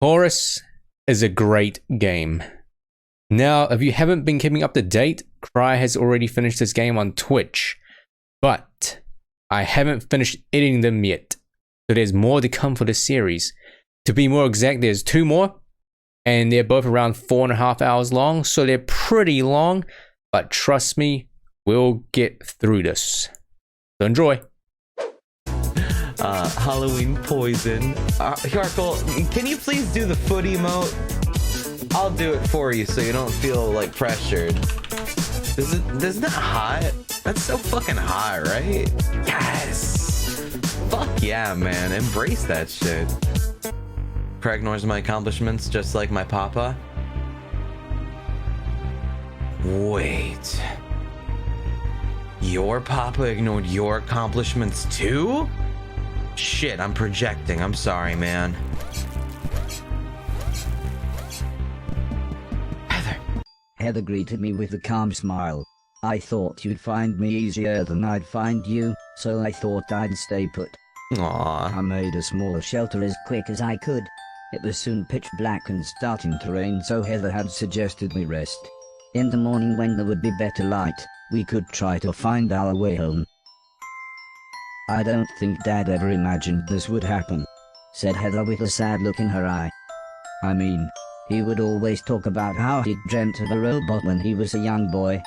Horace is a great game. Now, if you haven't been keeping up to date, Cry has already finished this game on Twitch, but I haven't finished editing them yet, so there's more to come for this series. To be more exact, there's 2 more, and they're both around 4.5 hours long, so they're pretty long, but trust me, we'll get through this. So enjoy. Halloween poison. Yarkle, can you please do the foot emote? I'll do it for you so you don't feel like pressured. Isn't that hot? That's so fucking hot, right? Yes! Fuck yeah, man. Embrace that shit. Craig ignores my accomplishments just like my papa. Wait. Your papa ignored your accomplishments too? Shit, I'm projecting. I'm sorry, man. Heather greeted me with a calm smile. I thought you'd find me easier than I'd find you, so I thought I'd stay put. Aww. I made a small shelter as quick as I could. It was soon pitch black and starting to rain, so Heather had suggested we rest. In the morning, when there would be better light, we could try to find our way home. I don't think Dad ever imagined this would happen, said Heather with a sad look in her eye. I mean, he would always talk about how he'd dreamt of a robot when he was a young boy.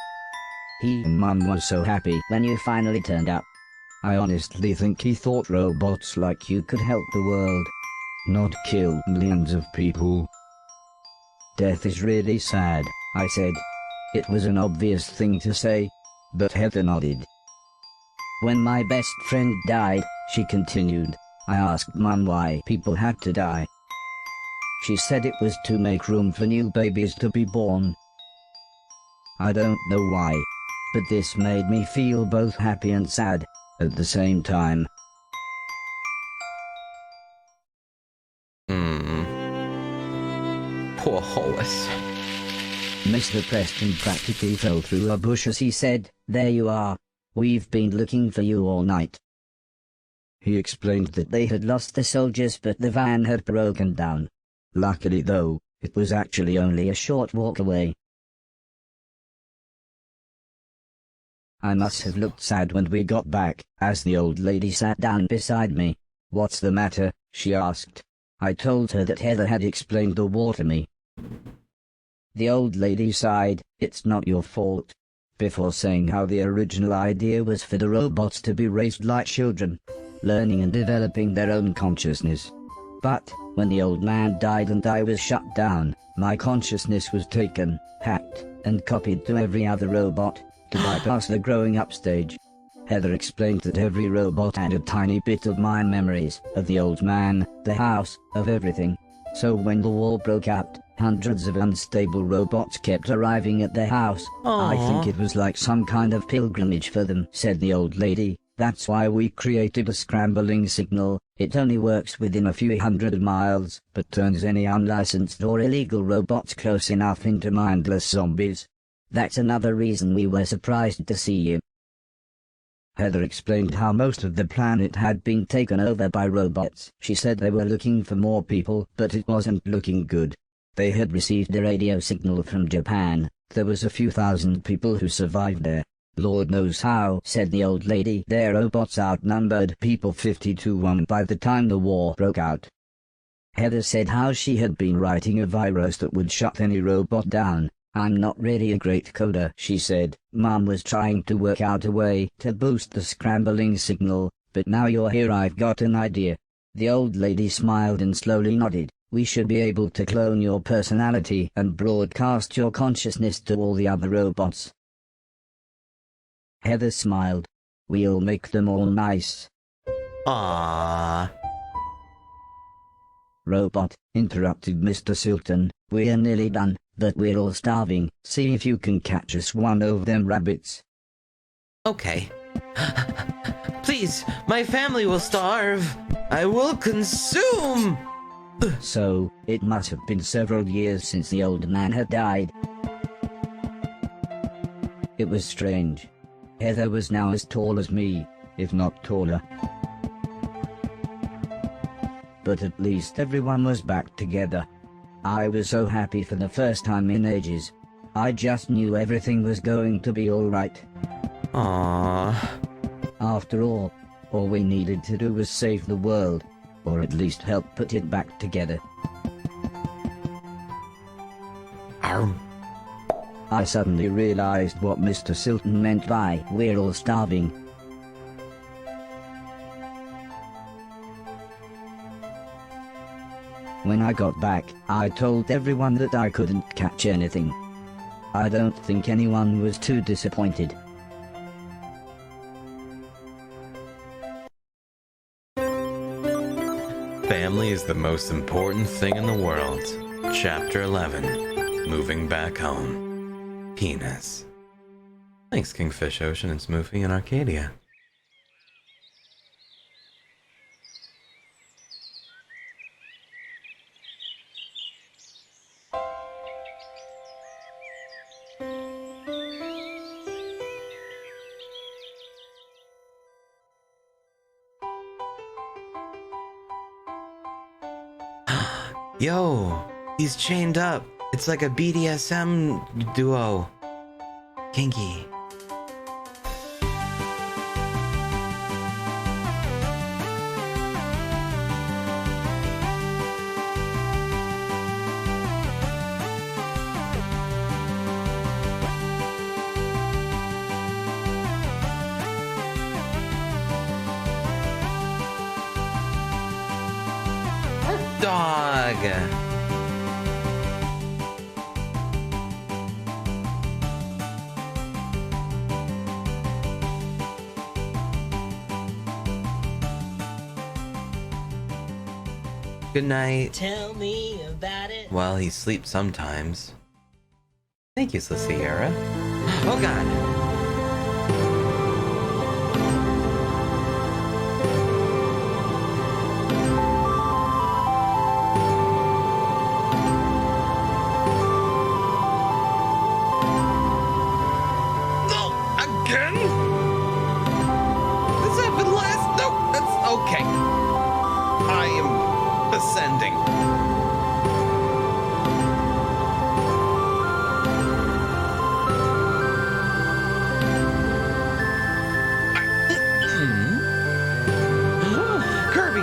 He and Mum was so happy when you finally turned up. I honestly think he thought robots like you could help the world, not kill millions of people. Death is really sad, I said. It was an obvious thing to say, but Heather nodded. When my best friend died, she continued, I asked Mum why people had to die. She said it was to make room for new babies to be born. I don't know why, but this made me feel both happy and sad at the same time. Poor Horace. Mr. Preston practically fell through a bush as he said, there you are. We've been looking for you all night. He explained that they had lost the soldiers, but the van had broken down. Luckily though, it was actually only a short walk away. I must have looked sad when we got back, as the old lady sat down beside me. What's the matter? She asked. I told her that Heather had explained the war to me. The old lady sighed, it's not your fault, before saying how the original idea was for the robots to be raised like children, learning and developing their own consciousness. But when the old man died and I was shut down, my consciousness was taken, hacked, and copied to every other robot, to bypass the growing up stage. Heather explained that every robot had a tiny bit of my memories, of the old man, the house, of everything. So when the war broke out, hundreds of unstable robots kept arriving at their house. Aww. I think it was like some kind of pilgrimage for them, said the old lady. That's why we created a scrambling signal. It only works within a few hundred miles, but turns any unlicensed or illegal robots close enough into mindless zombies. That's another reason we were surprised to see you. Heather explained how most of the planet had been taken over by robots. She said they were looking for more people, but it wasn't looking good. They had received a radio signal from Japan. There was a few thousand people who survived there. Lord knows how, said the old lady. Their robots outnumbered people 50-1 by the time the war broke out. Heather said how she had been writing a virus that would shut any robot down. I'm not really a great coder, she said. Mum was trying to work out a way to boost the scrambling signal, but now you're here I've got an idea. The old lady smiled and slowly nodded. We should be able to clone your personality and broadcast your consciousness to all the other robots. Heather smiled. We'll make them all nice. Aww. Robot, interrupted Mr. Sultan. We're nearly done, but we're all starving. See if you can catch us one of them rabbits. Okay. Please, my family will starve. I will consume. So, it must have been several years since the old man had died. It was strange. Heather was now as tall as me, if not taller. but at least everyone was back together. I was so happy for the first time in ages. I just knew everything was going to be alright. Aww. After all we needed to do was save the world, or at least help put it back together. Arr. I suddenly realized what Mr. Silton meant by "we're all starving." When I got back, I told everyone that I couldn't catch anything. I don't think anyone was too disappointed. Family is the most important thing in the world. Chapter 11. Moving back home. Penis. Thanks, Kingfish Ocean and Smoothie in Arcadia. Yo, he's chained up. It's like a BDSM duo. Kinky. Dog. Good night. Tell me about it. Well, he sleeps sometimes. Thank you, Sierra. Oh god. Okay. I am ascending. Kirby!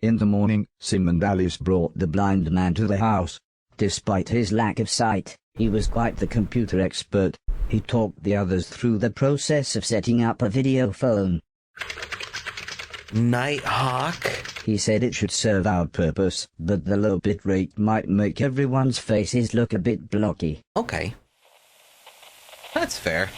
In the morning, Sim and Alice brought the blind man to the house. Despite his lack of sight, he was quite the computer expert. He talked the others through the process of setting up a video phone. Nighthawk? He said it should serve our purpose, but the low bitrate might make everyone's faces look a bit blocky. Okay. That's fair.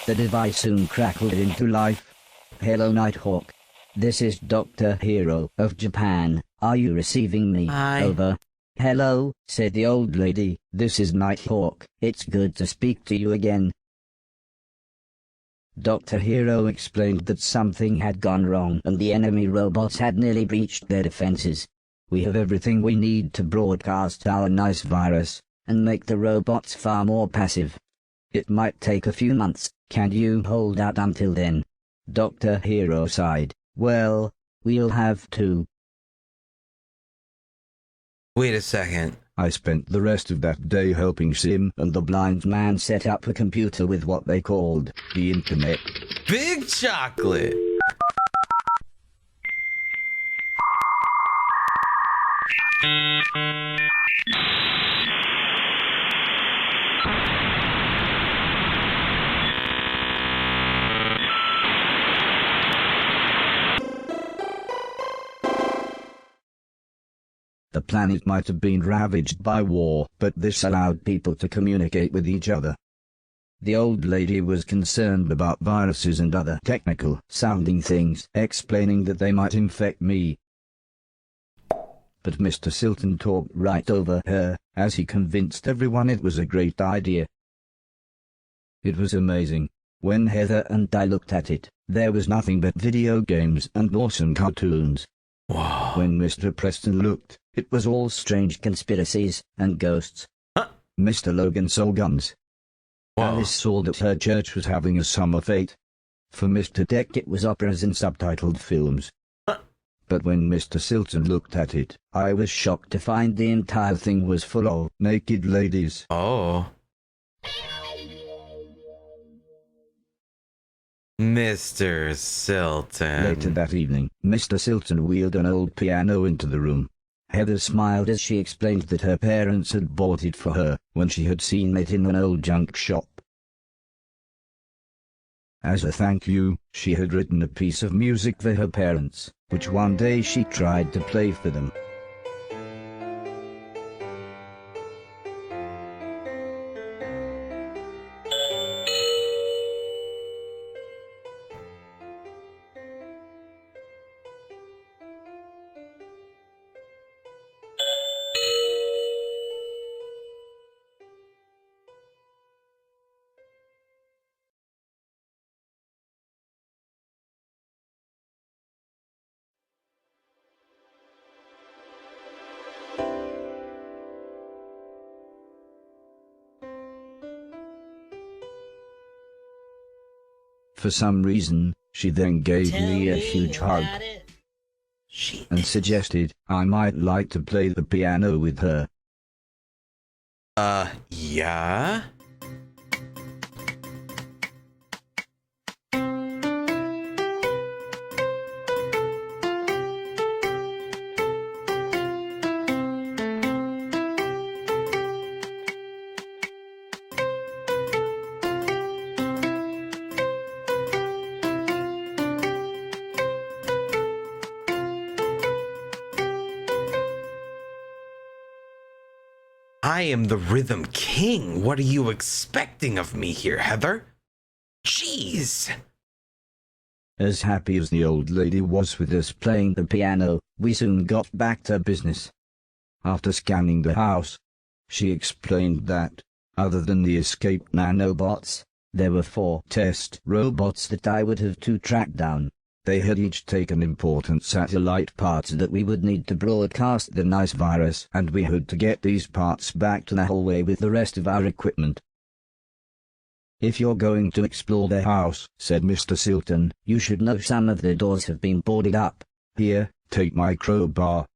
The device soon crackled into life. Hello, Nighthawk. This is Dr. Hero of Japan. Are you receiving me? Hi. Over. Hello, said the old lady. This is Nighthawk. It's good to speak to you again. Dr. Hero explained that something had gone wrong and the enemy robots had nearly breached their defenses. We have everything we need to broadcast our nice virus and make the robots far more passive. It might take a few months. Can you hold out until then? Dr. Hero sighed. Well, we'll have to. Wait a second. I spent the rest of that day helping Sim and the blind man set up a computer with what they called the internet. Big chocolate! The planet might have been ravaged by war, but this allowed people to communicate with each other. The old lady was concerned about viruses and other technical-sounding things, explaining that they might infect me. But Mr. Silton talked right over her, as he convinced everyone it was a great idea. It was amazing. When Heather and I looked at it, there was nothing but video games and awesome cartoons. Wow. When Mr. Preston looked, it was all strange conspiracies and ghosts. Huh? Mr. Logan saw guns. Whoa. Alice saw that her church was having a summer fete. For Mr. Deck it was operas and subtitled films. But when Mr. Silton looked at it, I was shocked to find the entire thing was full of naked ladies. Oh. Mr. Silton. Later that evening, Mr. Silton wheeled an old piano into the room. Heather smiled as she explained that her parents had bought it for her when she had seen it in an old junk shop. As a thank you, she had written a piece of music for her parents, which one day she tried to play for them. For some reason, she then gave Tell me a huge hug about it. and suggested I might like to play the piano with her. Yeah? I am the Rhythm King. What are you expecting of me here, Heather? Jeez. As happy as the old lady was with us playing the piano, we soon got back to business. After scanning the house, she explained that, other than the escaped nanobots, there were 4 test robots that I would have to track down. They had each taken important satellite parts that we would need to broadcast the nice virus, and we had to get these parts back to the hallway with the rest of our equipment. If you're going to explore the house, said Mr. Silton, you should know some of the doors have been boarded up. Here, take my crowbar.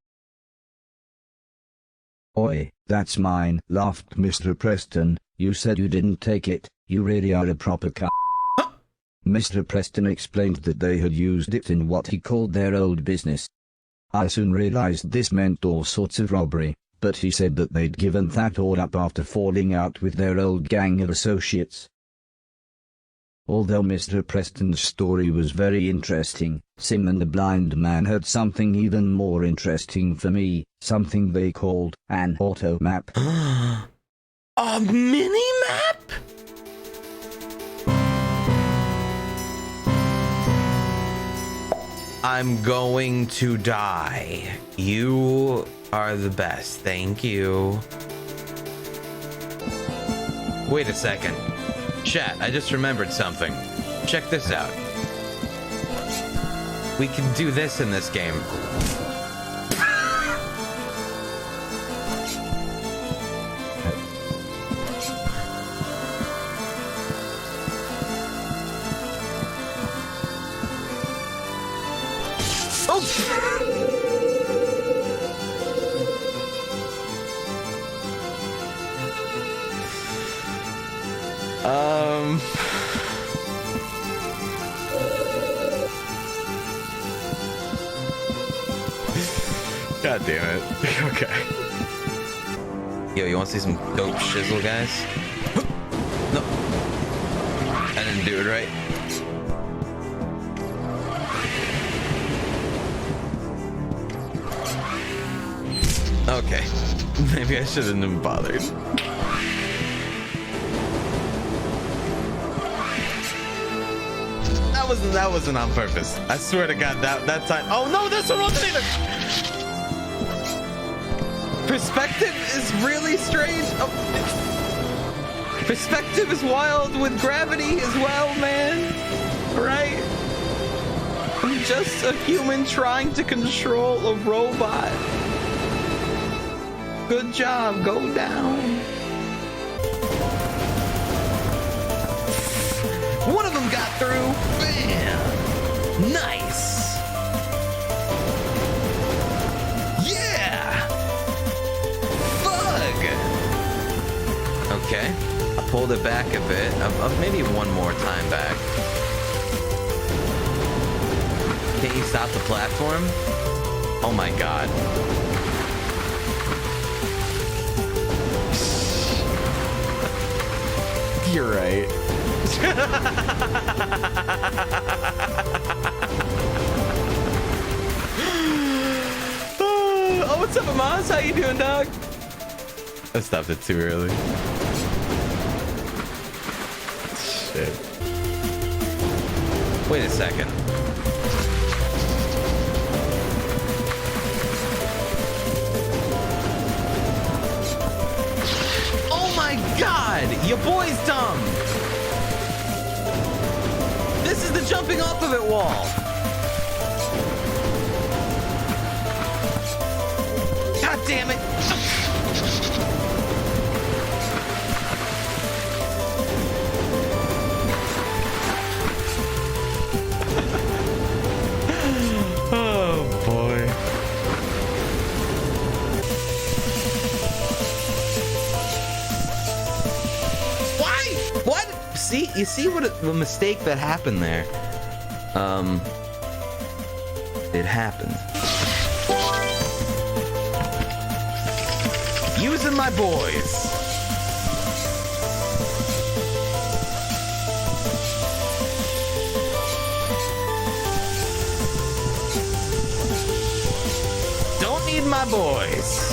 Oi, that's mine, laughed Mr. Preston. You said you didn't take it, you really are a proper c***. Mr. Preston explained that they had used it in what he called their old business. I soon realized this meant all sorts of robbery, but he said that they'd given that all up after falling out with their old gang of associates. Although Mr. Preston's story was very interesting, Sim and the blind man had something even more interesting for me, something they called an auto map. A mini-map? I'm going to die. You are the best. Thank you. Wait a second. Chat, I just remembered something. Check this out. We can do this in this game. God damn it. Okay. Yo, you want to see some dope shizzle, guys? No. I didn't do it right. Okay. Maybe I shouldn't have bothered. That wasn't on purpose. I swear to God, that time. Oh no, this one wasn't either. Perspective is really strange. Oh. Perspective is wild with gravity as well, man. Right? I'm just a human trying to control a robot. Good job, go down. through. Bam! Nice! Yeah! Bug! Okay. I pulled it back a bit. Maybe one more time back. Can't you stop the platform? Oh my god. You're right. Oh, what's up, Amos? How you doing, dog? I stopped it too early. Shit. Wait a second. Oh my god! Your boy's dumb! This is the jumping off of it wall! God damn it! Oh boy. Why? What? See, you see what the mistake that happened there? It happened. Using my boys. Don't need my boys.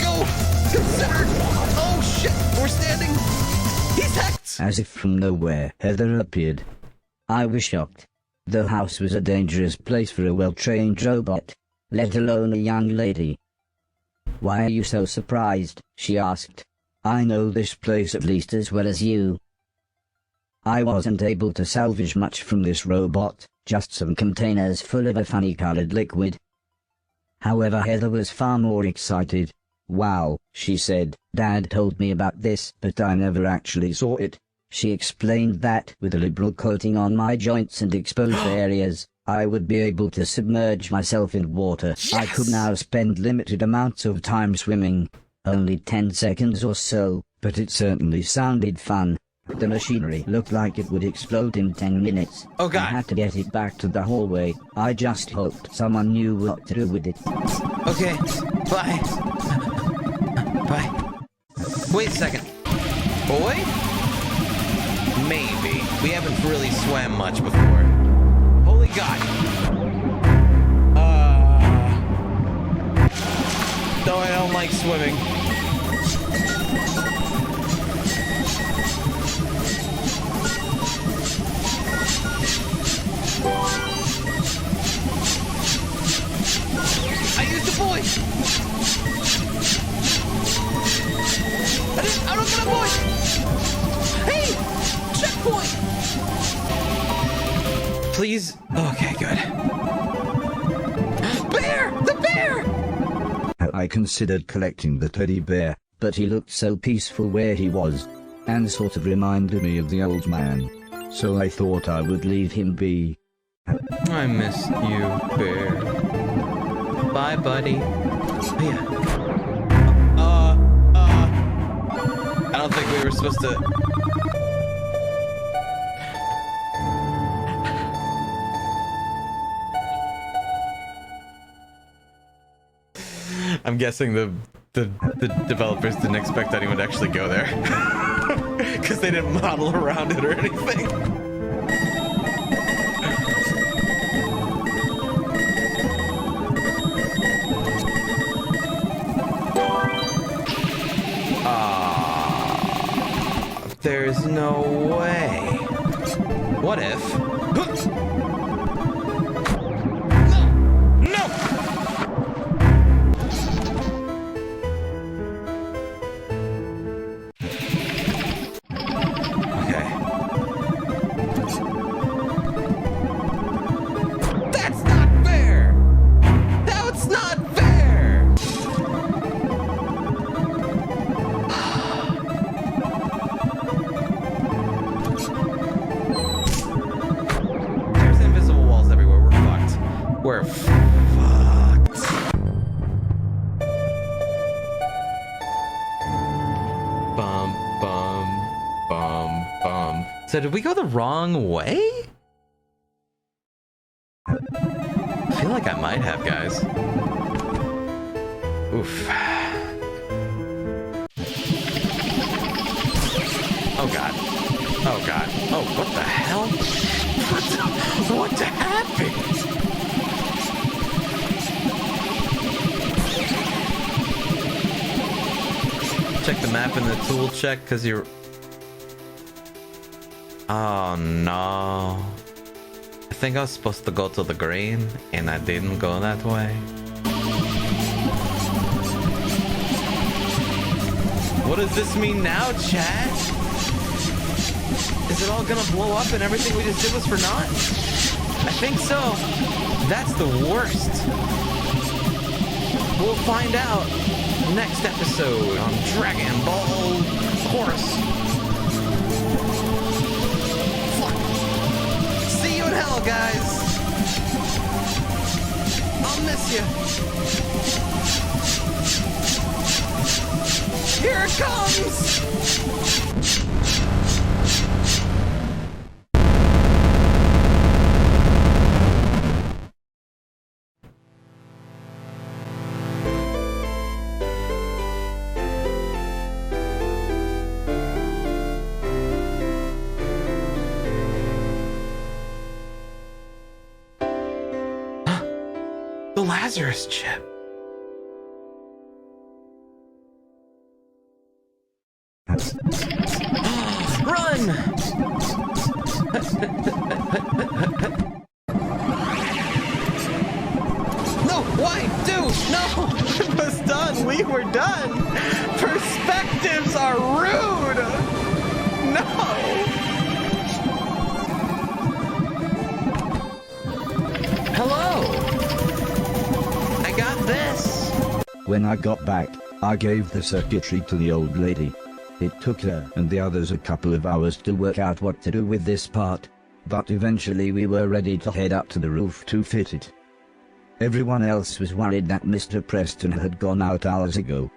Go! Consider! Oh shit! We're standing! He's hacked! As if from nowhere, Heather appeared. I was shocked. The house was a dangerous place for a well-trained robot, let alone a young lady. Why are you so surprised? She asked. I know this place at least as well as you. I wasn't able to salvage much from this robot, just some containers full of a funny-colored liquid. However, Heather was far more excited. Wow, she said, Dad told me about this, but I never actually saw it. She explained that, with a liberal coating on my joints and exposed areas, I would be able to submerge myself in water. Yes! I could now spend limited amounts of time swimming. Only 10 seconds or so, but it certainly sounded fun. The machinery looked like it would explode in 10 minutes. Oh god. I had to get it back to the hallway. I just hoped someone knew what to do with it. Okay, bye. Bye. Wait a second. Boy? Maybe. We haven't really swam much before. Holy god. No, I don't like swimming. I used the boy. I don't get a boy. Hey, checkpoint. Please. Okay, good. Bear, the bear. I considered collecting the teddy bear, but he looked so peaceful where he was, and sort of reminded me of the old man. So I thought I would leave him be. I miss you, bear. Bye, buddy. Yeah. I don't think we were supposed to. I'm guessing the developers didn't expect anyone to actually go there. Because they didn't model around it or anything. There's no way. What if? No! Okay. That's not fair! That's not fair! So did we go the wrong way? I feel like I might have, guys. Oof. Oh god. Oh god. Oh, what the hell? What happened? Check the map in the tool check, because you're... Oh no. I think I was supposed to go to the green, and I didn't go that way. What does this mean now, chat? Is it all gonna blow up and everything we just did was for naught? I think so. That's the worst. We'll find out next episode on Dragon Ball Horace. Fuck. See you in hell, guys. I'll miss you. Here it comes! The Lazarus chip. Run! No, why? Dude, no! It was done! We were done! Perspectives are rude! No! Hello! I got this! When I got back, I gave the circuitry to the old lady. It took her and the others a couple of hours to work out what to do with this part, but eventually we were ready to head up to the roof to fit it. Everyone else was worried that Mr. Preston had gone out hours ago.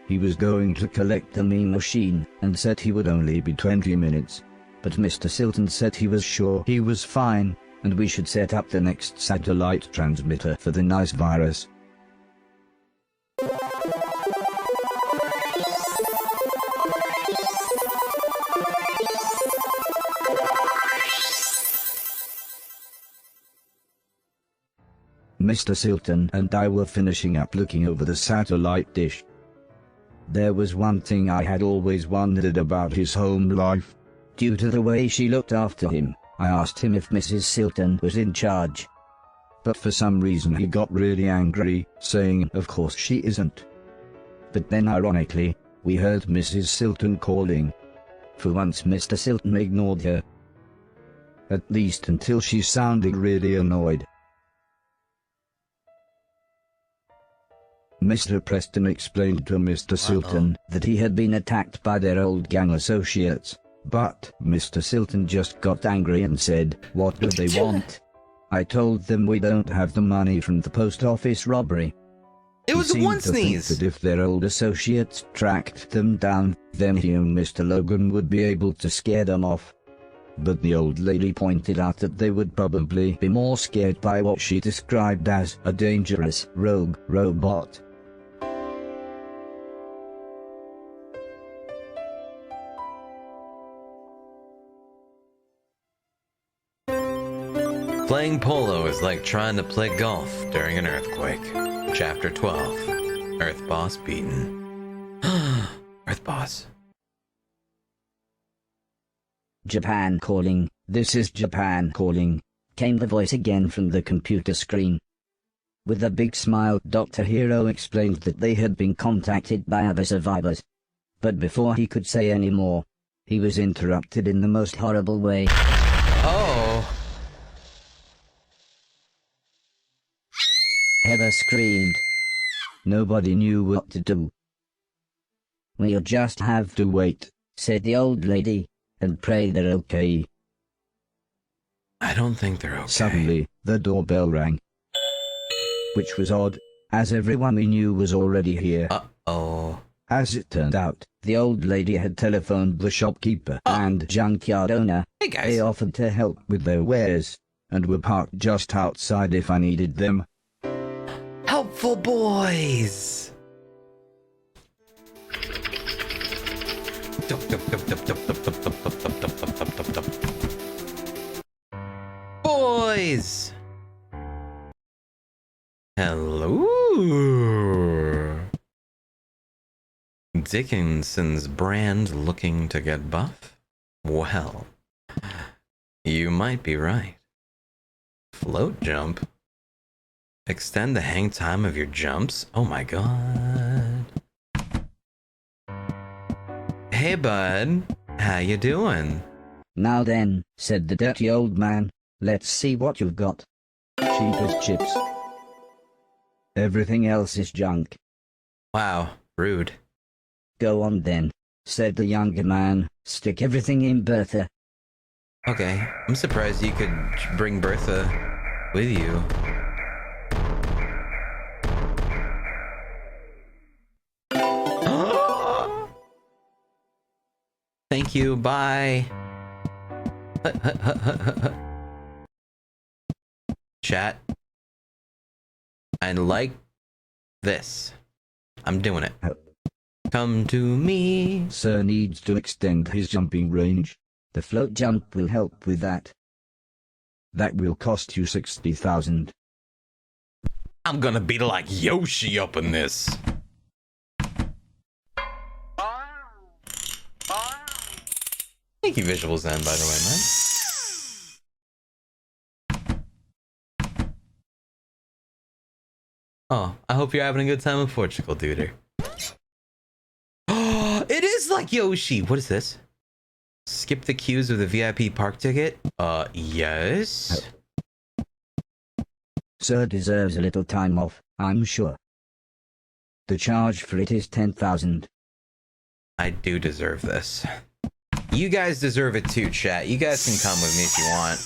He was going to collect the meme machine and said he would only be 20 minutes, but Mr. Silton said he was sure he was fine, and we should set up the next satellite transmitter for the nice virus. Mr. Silton and I were finishing up looking over the satellite dish. There was one thing I had always wondered about his home life. Due to the way she looked after him, I asked him if Mrs. Silton was in charge. But for some reason he got really angry, saying of course she isn't. But then ironically, we heard Mrs. Silton calling. For once Mr. Silton ignored her. At least until she sounded really annoyed. Mr. Preston explained to Mr. Silton that he had been attacked by their old gang associates, but Mr. Silton just got angry and said, "What do they want?" I told them we don't have the money from the post office robbery. It was He one seemed to think sneeze. that if their old associates tracked them down, then he and Mr. Logan would be able to scare them off. But the old lady pointed out that they would probably be more scared by what she described as a dangerous rogue robot. Playing polo is like trying to play golf during an earthquake. Chapter 12. Earth Boss beaten. Earth Boss. Japan calling, this is Japan calling, came the voice again from the computer screen. With a big smile, Dr. Hero explained that they had been contacted by other survivors. But before he could say any more, he was interrupted in the most horrible way. Oh. Heather screamed. Nobody knew what to do. "We'll just have to wait," said the old lady, "and pray they're okay." I don't think they're okay. Suddenly, the doorbell rang. Which was odd, as everyone we knew was already here. Uh-oh. As it turned out, the old lady had telephoned the shopkeeper and junkyard owner, Hey guys. They offered to help with their wares, and were parked just outside if I needed them. Helpful boys. Boys. Hello. Dickinson's brand looking to get buff? Well, you might be right. Float jump? Extend the hang time of your jumps? Oh my god. Hey bud, how you doing? Now then, said the dirty old man, let's see what you've got. Cheap as chips. Everything else is junk. Wow, rude. Go on then, said the younger man, stick everything in Bertha. Okay, I'm surprised you could bring Bertha with you. Thank you, bye. Chat. I like this. I'm doing it. Come to me. Sir needs to extend his jumping range. The float jump will help with that. That will cost you 60,000. I'm gonna be like Yoshi up in this. Thank you, Visual Zen, by the way, man. Oh, I hope you're having a good time in Portugal, duder. Oh, it is like Yoshi. What is this? Skip the queues with a VIP park ticket? Yes. Sir deserves a little time off, I'm sure. The charge for it is 10,000. I do deserve this. You guys deserve it too, chat. You guys can come with me if you want.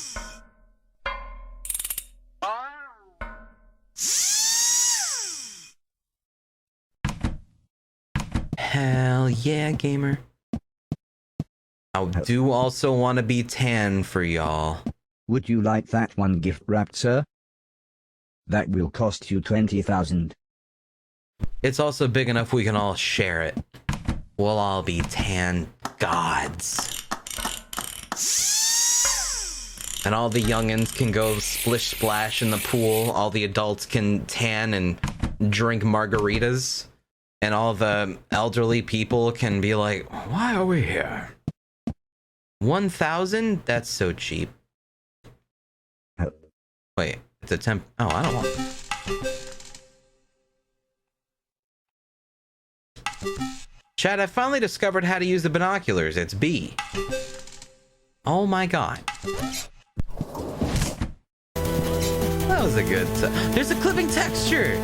Hell yeah, gamer. I do also want to be tan for y'all. Would you like that one gift wrapped, sir? That will cost you 20,000. It's also big enough we can all share it. We'll all be tan gods. And all the youngins can go splish splash in the pool. All the adults can tan and drink margaritas. And all the elderly people can be like, why are we here? 1,000? That's so cheap. Wait, it's a temp. Oh, I don't want. Chad, I finally discovered how to use the binoculars. It's B. Oh my god. That was a good. There's a clipping texture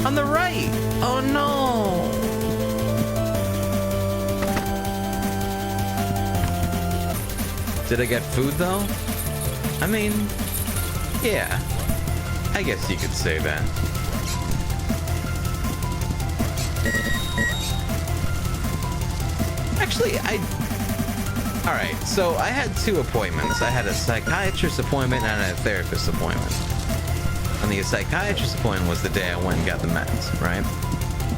on the right. Oh no. Did I get food though? I mean, yeah. I guess you could say that. Actually, Alright, so I had 2 appointments. I had a psychiatrist appointment and a therapist appointment. And the psychiatrist appointment was the day I went and got the meds, right?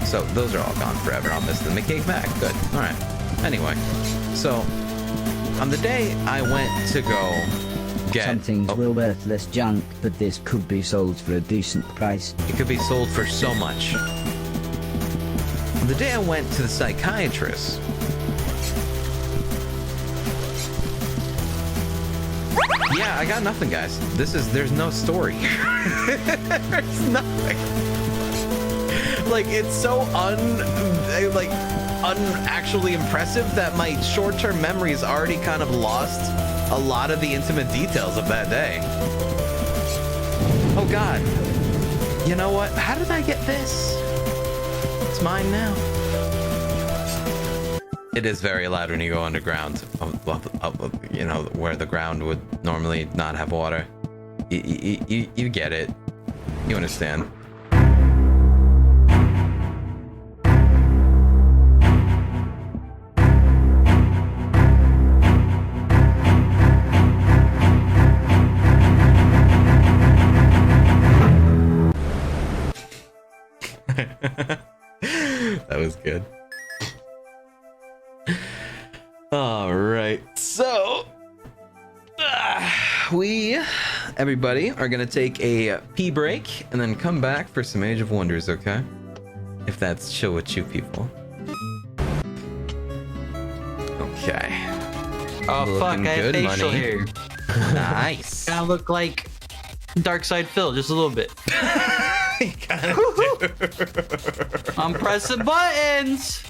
So those are all gone forever. I'll miss them. They came back. Good. Alright. Anyway, so on the day I went to go get... Some things will worthless junk, but this could be sold for a decent price. It could be sold for so much. The day I went to the psychiatrist... Yeah, I got nothing, guys. There's no story. There's nothing. Like, it's so actually impressive that my short-term memory's already kind of lost a lot of the intimate details of that day. Oh god. You know what? How did I get this? It's mine now. It is very loud when you go underground, you know, where the ground would normally not have water. You get it. You understand. All right, so everybody are gonna take a pee break and then come back for some Age of Wonders, okay? If that's chill with you people. Okay. Oh fuck! Looking I have good, facial money. hair. Nice. Kind of look like Dark Side Phil, just a little bit. You kinda do. I'm pressing buttons.